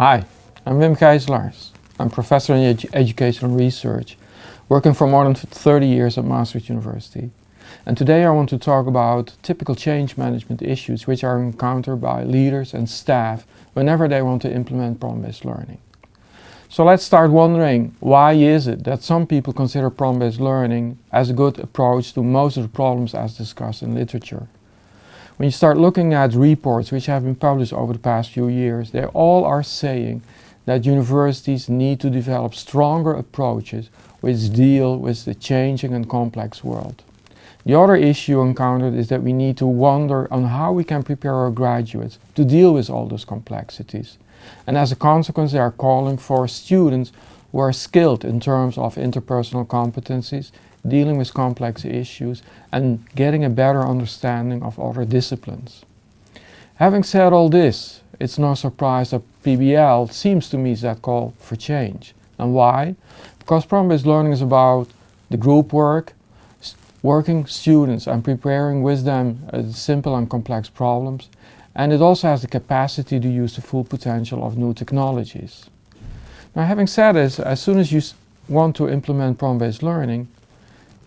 Hi, I'm Wim Gijselaers. I'm Professor in Educational Research, working for more than 30 years at Maastricht University. And today I want to talk about typical change management issues which are encountered by leaders and staff whenever they want to implement problem-based learning. So let's start wondering, why is it that some people consider problem-based learning as a good approach to most of the problems as discussed in literature? When you start looking at reports which have been published over the past few years, they all are saying that universities need to develop stronger approaches which deal with the changing and complex world. The other issue encountered is that we need to wonder on how we can prepare our graduates to deal with all those complexities. And as a consequence, they are calling for students who are skilled in terms of interpersonal competencies, dealing with complex issues, and getting a better understanding of other disciplines. Having said all this, it's no surprise that PBL seems to meet that call for change. And why? Because problem-based learning is about the group work, working students and preparing with them simple and complex problems, and it also has the capacity to use the full potential of new technologies. Now, having said this, as soon as you want to implement problem-based learning,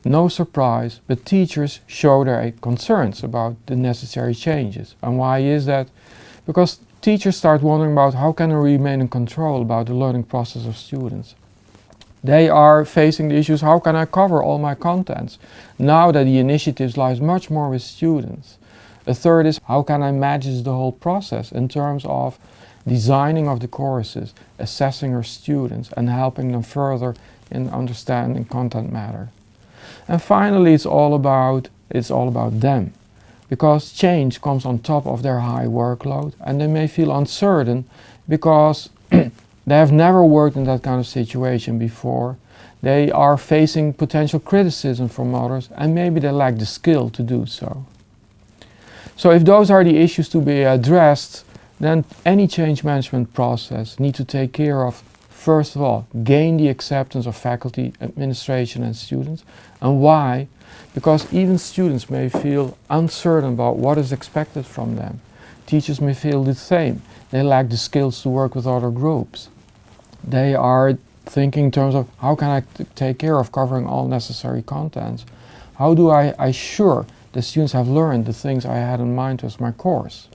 no surprise, but teachers show their concerns about the necessary changes. And why is that? Because teachers start wondering about how can they remain in control about the learning process of students. They are facing the issues, how can I cover all my contents now that the initiative lies much more with students? A third is, how can I manage the whole process in terms of designing of the courses, assessing our students and helping them further in understanding content matter. And finally, it's all about them, because change comes on top of their high workload and they may feel uncertain because they have never worked in that kind of situation before. They are facing potential criticism from others and maybe they lack the skill to do so. So if those are the issues to be addressed, then any change management process needs to take care of, first of all, gain the acceptance of faculty, administration and students. And why? Because even students may feel uncertain about what is expected from them. Teachers may feel the same. They lack the skills to work with other groups. They are thinking in terms of how can I take care of covering all necessary contents? How do I assure the students have learned the things I had in mind as my course?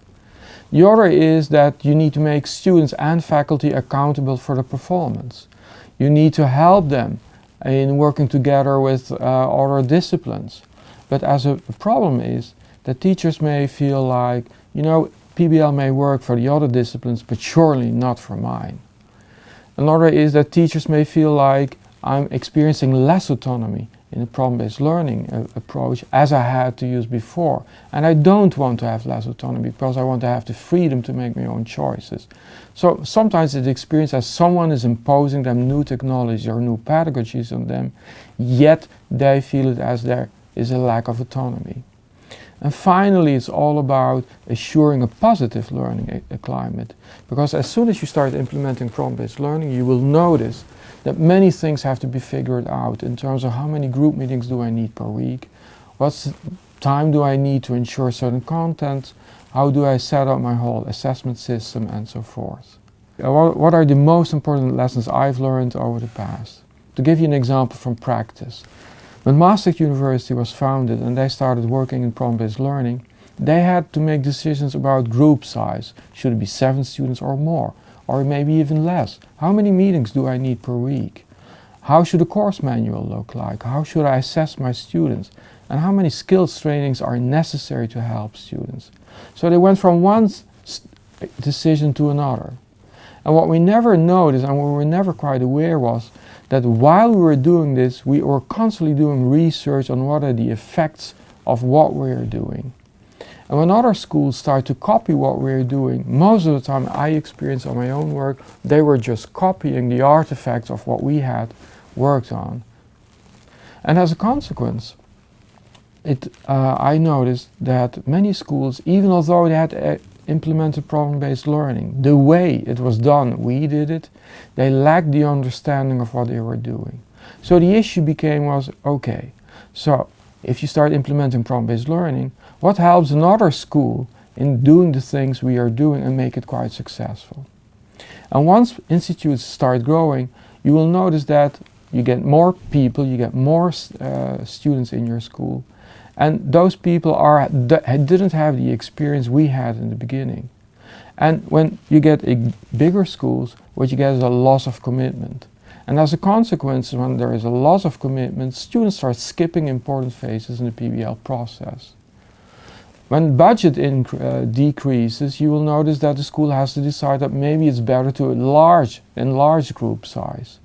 The other is that you need to make students and faculty accountable for the performance. You need to help them in working together with other disciplines. But as a problem is that teachers may feel like, PBL may work for the other disciplines, but surely not for mine. Another is that teachers may feel like I'm experiencing less autonomy in the problem-based learning approach as I had to use before. And I don't want to have less autonomy because I want to have the freedom to make my own choices. So sometimes it's experienced as someone is imposing them new technology or new pedagogies on them, yet they feel it as there is a lack of autonomy. And finally, it's all about assuring a positive learning climate. Because as soon as you start implementing problem-based learning, you will notice that many things have to be figured out in terms of how many group meetings do I need per week, what time do I need to ensure certain content, how do I set up my whole assessment system and so forth. What are the most important lessons I've learned over the past? To give you an example from practice. When Maastricht University was founded and they started working in problem-based learning, they had to make decisions about group size. Should it be 7 students or more? Or maybe even less. How many meetings do I need per week? How should a course manual look like? How should I assess my students? And how many skills trainings are necessary to help students? So they went from one decision to another. And what we never noticed and what we were never quite aware was that while we were doing this, we were constantly doing research on what are the effects of what we are doing. And when other schools start to copy what we're doing, most of the time I experienced on my own work, they were just copying the artifacts of what we had worked on. And as a consequence, I noticed that many schools, even although they had implemented problem-based learning, the way it was done, we did it, they lacked the understanding of what they were doing. So the issue was, okay, so if you start implementing problem-based learning, what helps another school in doing the things we are doing and make it quite successful? And once institutes start growing, you will notice that you get more people, you get more students in your school, and those people didn't have the experience we had in the beginning. And when you get bigger schools, what you get is a loss of commitment. And as a consequence, when there is a loss of commitment, students start skipping important phases in the PBL process. When budget decreases, you will notice that the school has to decide that maybe it's better to enlarge group size,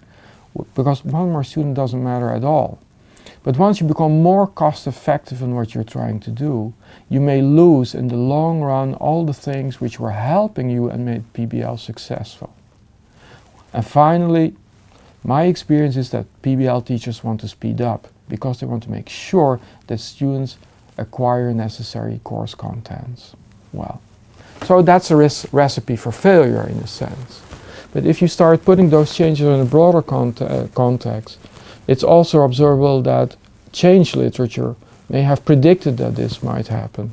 because one more student doesn't matter at all. But once you become more cost effective in what you're trying to do, you may lose in the long run all the things which were helping you and made PBL successful. And finally, my experience is that PBL teachers want to speed up because they want to make sure that students acquire necessary course contents well. So that's a recipe for failure in a sense. But if you start putting those changes in a broader context, it's also observable that change literature may have predicted that this might happen.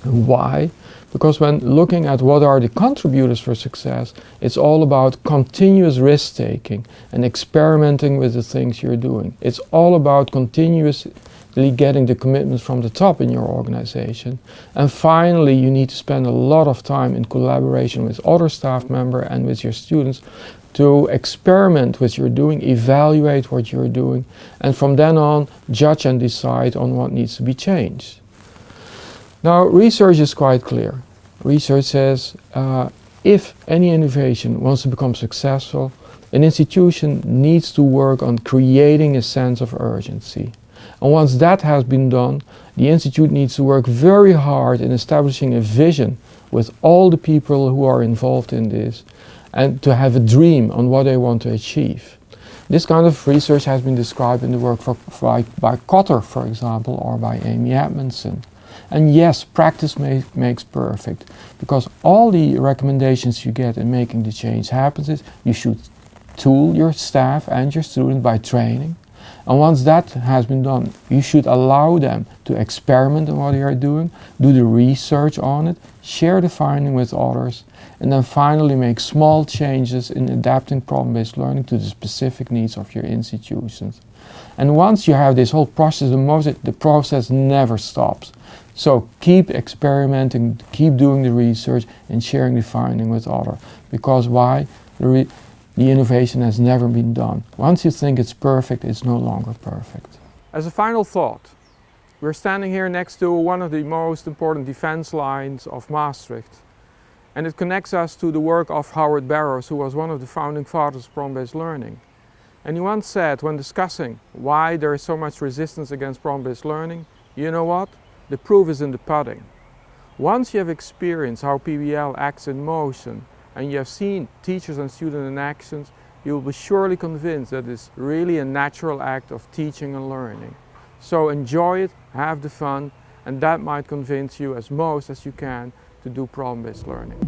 Why? Because when looking at what are the contributors for success, it's all about continuous risk-taking and experimenting with the things you're doing. It's all about continuously getting the commitments from the top in your organization. And finally, you need to spend a lot of time in collaboration with other staff members and with your students to experiment with what you're doing, evaluate what you're doing, and from then on, judge and decide on what needs to be changed. Now, research is quite clear. Research says if any innovation wants to become successful, an institution needs to work on creating a sense of urgency. And once that has been done, the institute needs to work very hard in establishing a vision with all the people who are involved in this, and to have a dream on what they want to achieve. This kind of research has been described in the work by Kotter, for example, or by Amy Edmondson. And yes, practice makes perfect, because all the recommendations you get in making the change happens is you should tool your staff and your students by training. And once that has been done, you should allow them to experiment on what they are doing, do the research on it, share the finding with others, and then finally make small changes in adapting problem-based learning to the specific needs of your institutions. And once you have this whole process, the process never stops. So keep experimenting, keep doing the research and sharing the finding with others. Because why? The innovation has never been done. Once you think it's perfect, it's no longer perfect. As a final thought, we're standing here next to one of the most important defense lines of Maastricht. And it connects us to the work of Howard Barrows, who was one of the founding fathers of problem-based learning. And he once said, when discussing why there is so much resistance against problem-based learning, you know what? The proof is in the pudding. Once you have experienced how PBL acts in motion, and you have seen teachers and students in actions, you will be surely convinced that it's really a natural act of teaching and learning. So enjoy it, have the fun, and that might convince you as most as you can to do problem-based learning.